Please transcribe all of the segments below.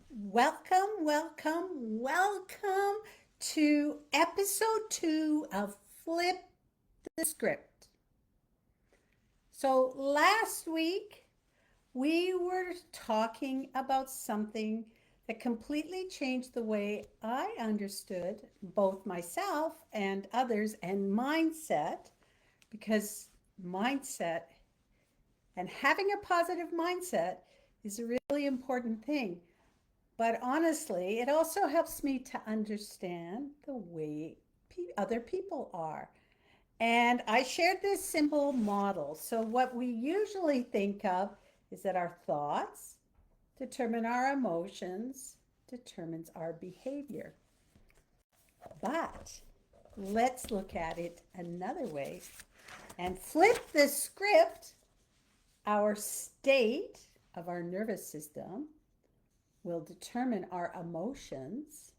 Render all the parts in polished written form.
Welcome to episode 2 of Flip the Script. So, last week we were talking about something that completely changed the way I understood both myself and others and mindset, because mindset and having a positive mindset is a really important thing. But honestly, it also helps me to understand the way other people are. And I shared this simple model. So, what we usually think of is that our thoughts determine our emotions, determines our behavior. But let's look at it another way and flip the script. Our state of our nervous system will determine our emotions,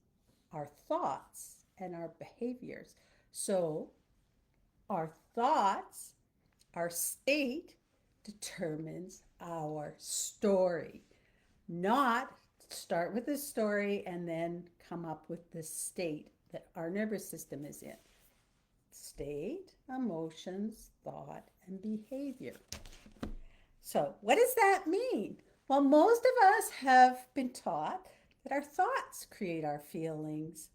our thoughts, and our behaviors. So, our thoughts, our state determines our story. Not start with the story and then come up with the state that our nervous system is in. State, emotions, thought, and behavior. So, what does that mean? Well, most of us have been taught that our thoughts create our feelings.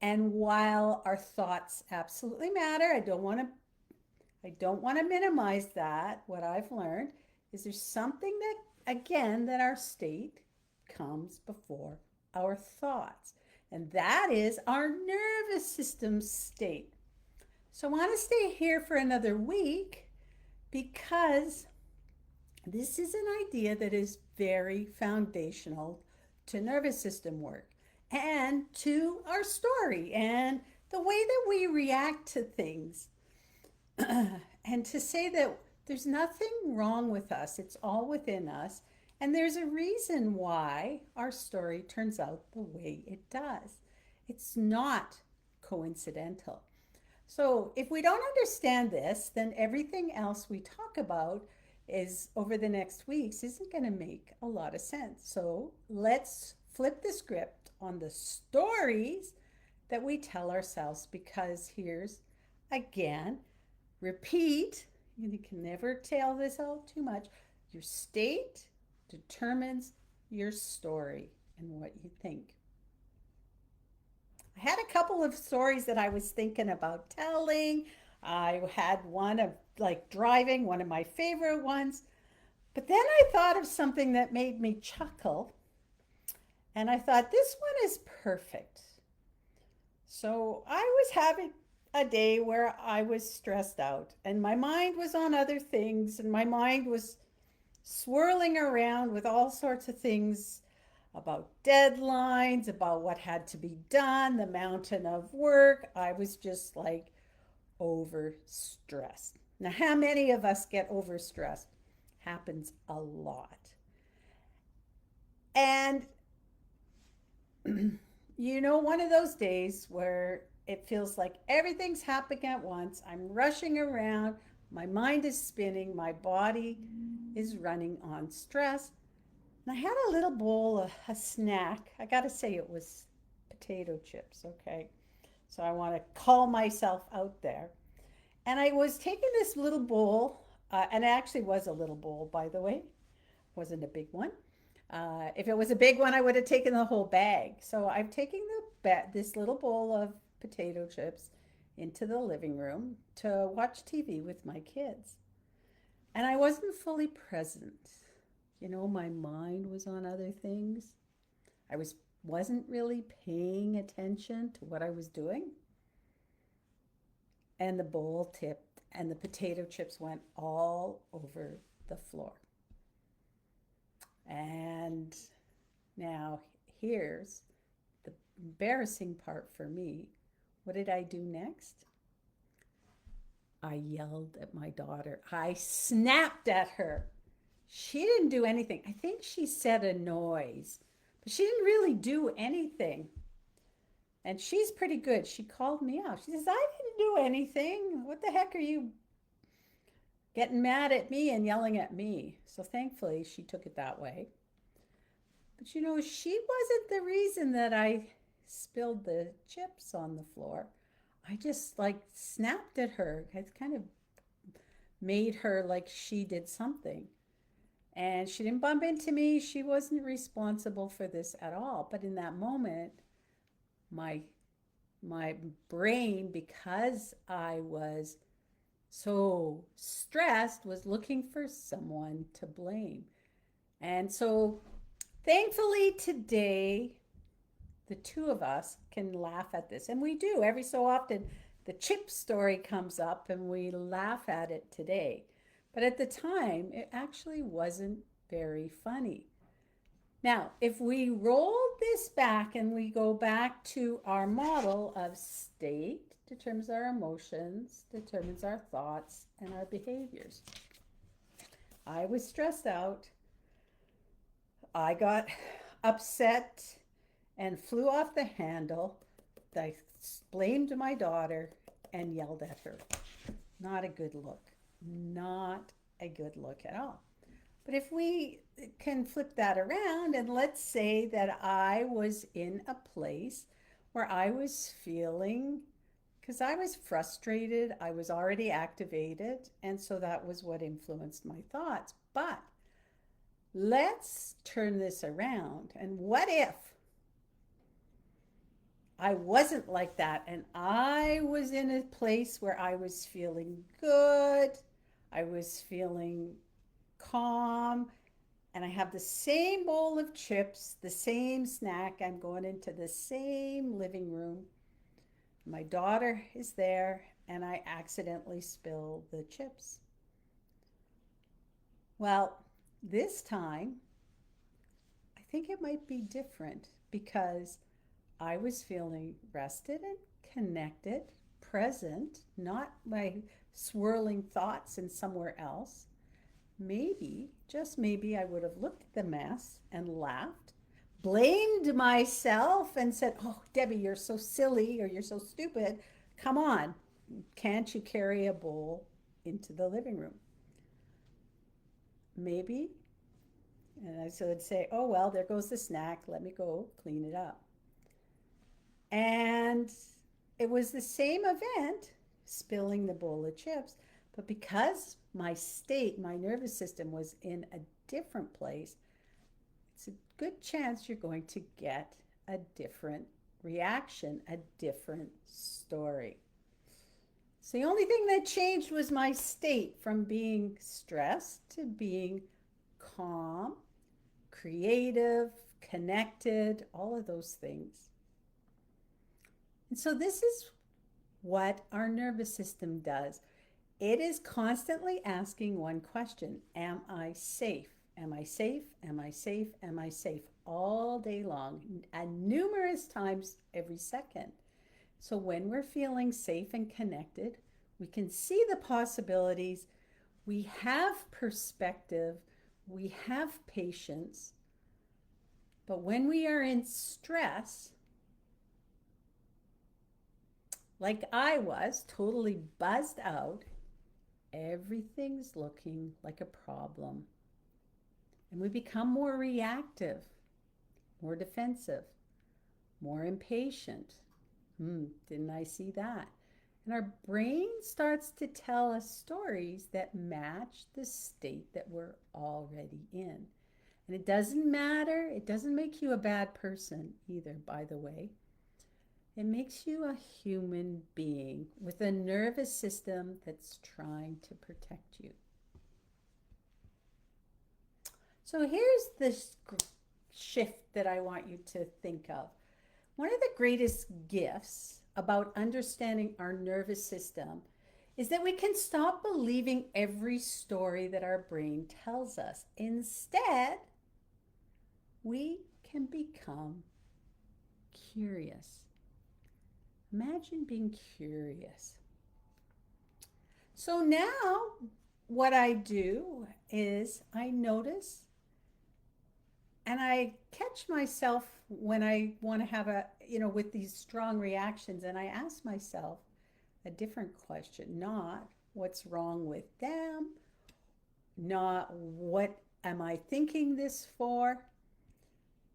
And while our thoughts absolutely matter, I don't want to minimize that. What I've learned is there's something that again that our state comes before our thoughts. And that is our nervous system state. So I want to stay here for another week because this is an idea that is very foundational to nervous system work and to our story and the way that we react to things. And to say that there's nothing wrong with us, it's all within us, and there's a reason why our story turns out the way it does. It's not coincidental. So, if we don't understand this, then everything else we talk about is over the next weeks isn't going to make a lot of sense. So, let's flip the script on the stories that we tell ourselves because here's again, repeat, you can never tell this out too much. Your state determines your story and what you think. I had a couple of stories that I was thinking about telling. I had one of like driving, one of my favorite ones. But then I thought of something that made me chuckle. And I thought, this one is perfect. So I was having a day where I was stressed out and my mind was on other things and my mind was swirling around with all sorts of things about deadlines, about what had to be done, the mountain of work. I was just like overstressed. Now, how many of us get overstressed? Happens a lot. And one of those days where it feels like everything's happening at once. I'm rushing around. My mind is spinning. My body is running on stress. And I had a little bowl of a snack. I got to say, it was potato chips, okay? So I want to call myself out there. And I was taking this little bowl, and it actually was a little bowl, by the way. It wasn't a big one. If it was a big one, I would have taken the whole bag. So I'm taking this little bowl of potato chips into the living room to watch TV with my kids. And I wasn't fully present. My mind was on other things. I wasn't really paying attention to what I was doing. And the bowl tipped and the potato chips went all over the floor. And now here's the embarrassing part for me. What did I do next? I yelled at my daughter. I snapped at her. She didn't do anything. I think she said a noise, but she didn't really do anything. And she's pretty good. She called me out. She says, I didn't do anything. What the heck are you getting mad at me and yelling at me? So thankfully, she took it that way. But she wasn't the reason that I spilled the chips on the floor. I just like snapped at her. I kind of made her like she did something. And she didn't bump into me. She wasn't responsible for this at all. But in that moment, my my brain, because I was so stressed, was looking for someone to blame. And so thankfully today, the two of us can laugh at this. And we do every so often. The chip story comes up and we laugh at it today. But at the time, it actually wasn't very funny. Now, if we roll this back and we go back to our model of state determines our emotions, determines our thoughts, and our behaviors. I was stressed out. I got upset and flew off the handle. I blamed my daughter and yelled at her. Not a good look. Not a good look at all. But if we can flip that around and let's say that I was in a place where I was feeling, because I was frustrated, I was already activated, and so that was what influenced my thoughts. But let's turn this around. And what if I wasn't like that and I was in a place where I was feeling good, I was feeling calm, and I have the same bowl of chips, the same snack. I'm going into the same living room. My daughter is there, and I accidentally spill the chips. Well, this time, I think it might be different because I was feeling rested and connected, present, not my swirling thoughts in somewhere else. Maybe, just maybe, I would have looked at the mess and laughed, blamed myself, and said, "Oh, Debbie, you're so silly or you're so stupid. Come on, can't you carry a bowl into the living room?" Maybe. And I would say, "Oh, well, there goes the snack. Let me go clean it up." And it was the same event, spilling the bowl of chips, but because my state, my nervous system was in a different place, it's a good chance you're going to get a different reaction, a different story. So the only thing that changed was my state from being stressed to being calm, creative, connected, all of those things. And so this is what our nervous system does. It is constantly asking one question: am I safe? Am I safe? Am I safe? Am I safe? All day long, and numerous times every second. So when we're feeling safe and connected, we can see the possibilities, we have perspective, we have patience. But when we are in stress, like I was, totally buzzed out, everything's looking like a problem. And we become more reactive, more defensive, more impatient. Didn't I see that? And our brain starts to tell us stories that match the state that we're already in. And it doesn't matter, it doesn't make you a bad person either, by the way. It makes you a human being with a nervous system that's trying to protect you. So here's the shift that I want you to think of. One of the greatest gifts about understanding our nervous system is that we can stop believing every story that our brain tells us. Instead, we can become curious. Imagine being curious. So now what I do is I notice and I catch myself when I want to have with these strong reactions, and I ask myself a different question, not what's wrong with them, not what am I thinking this for,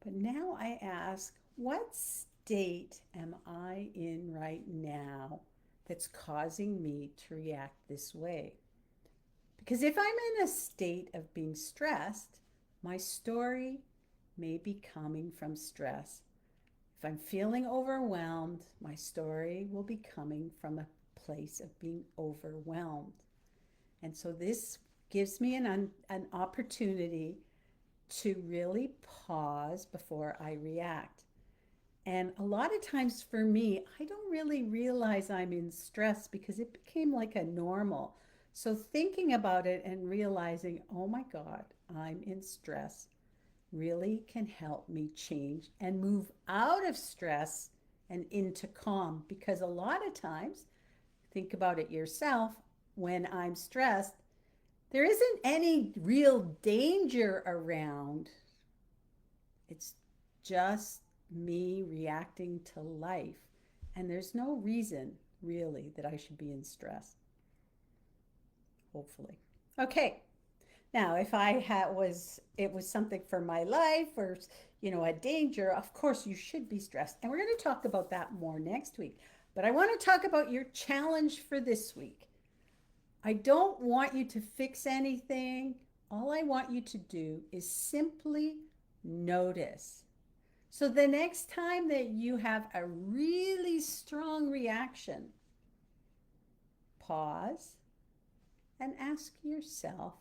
But now I ask, what state am I in right now that's causing me to react this way? Because if I'm in a state of being stressed, my story may be coming from stress. If I'm feeling overwhelmed, my story will be coming from a place of being overwhelmed. And so this gives me an opportunity to really pause before I react. And a lot of times for me, I don't really realize I'm in stress because it became like a normal. So thinking about it and realizing, oh my God, I'm in stress really can help me change and move out of stress and into calm. Because a lot of times, think about it yourself, when I'm stressed, there isn't any real danger around. It's just me reacting to life. And there's no reason really that I should be in stress, hopefully. Okay. Now, if I had was it was something for my life or a danger, of course you should be stressed. And we're going to talk about that more next week. But I want to talk about your challenge for this week. I don't want you to fix anything. All I want you to do is simply notice. So the next time that you have a really strong reaction, pause and ask yourself,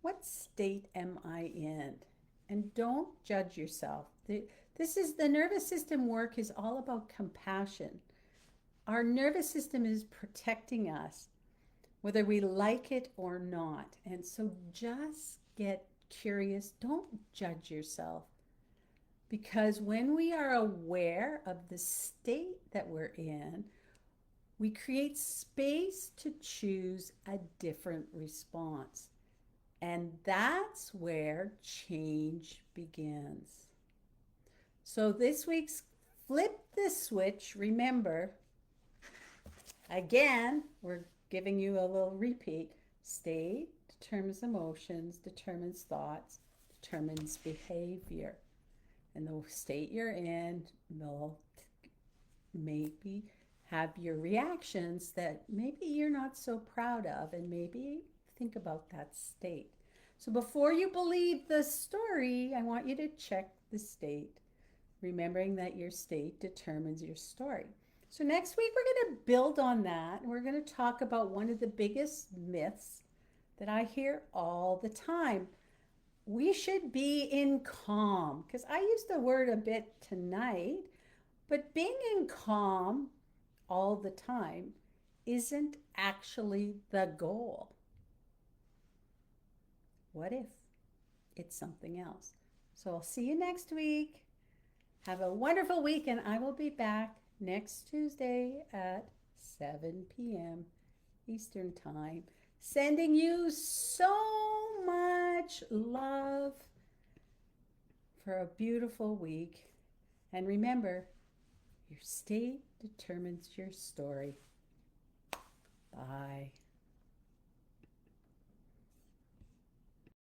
what state am I in? And don't judge yourself. This is the nervous system work is all about compassion. Our nervous system is protecting us, whether we like it or not. And so just get curious. Don't judge yourself. Because when we are aware of the state that we're in, we create space to choose a different response. And that's where change begins. So this week's flip the switch. Remember, again, we're giving you a little repeat. State determines emotions, determines thoughts, determines behavior. And the state you're in will maybe have your reactions that maybe you're not so proud of, and maybe think about that state. So before you believe the story, I want you to check the state, remembering that your state determines your story. So next week, we're going to build on that, and we're going to talk about one of the biggest myths that I hear all the time. We should be in calm, because I used the word a bit tonight, but being in calm all the time isn't actually the goal. What if it's something else? So I'll see you next week. Have a wonderful week, and I will be back next Tuesday at 7 p.m. Eastern Time, sending you so much love for a beautiful week. And remember, your state determines your story. Bye.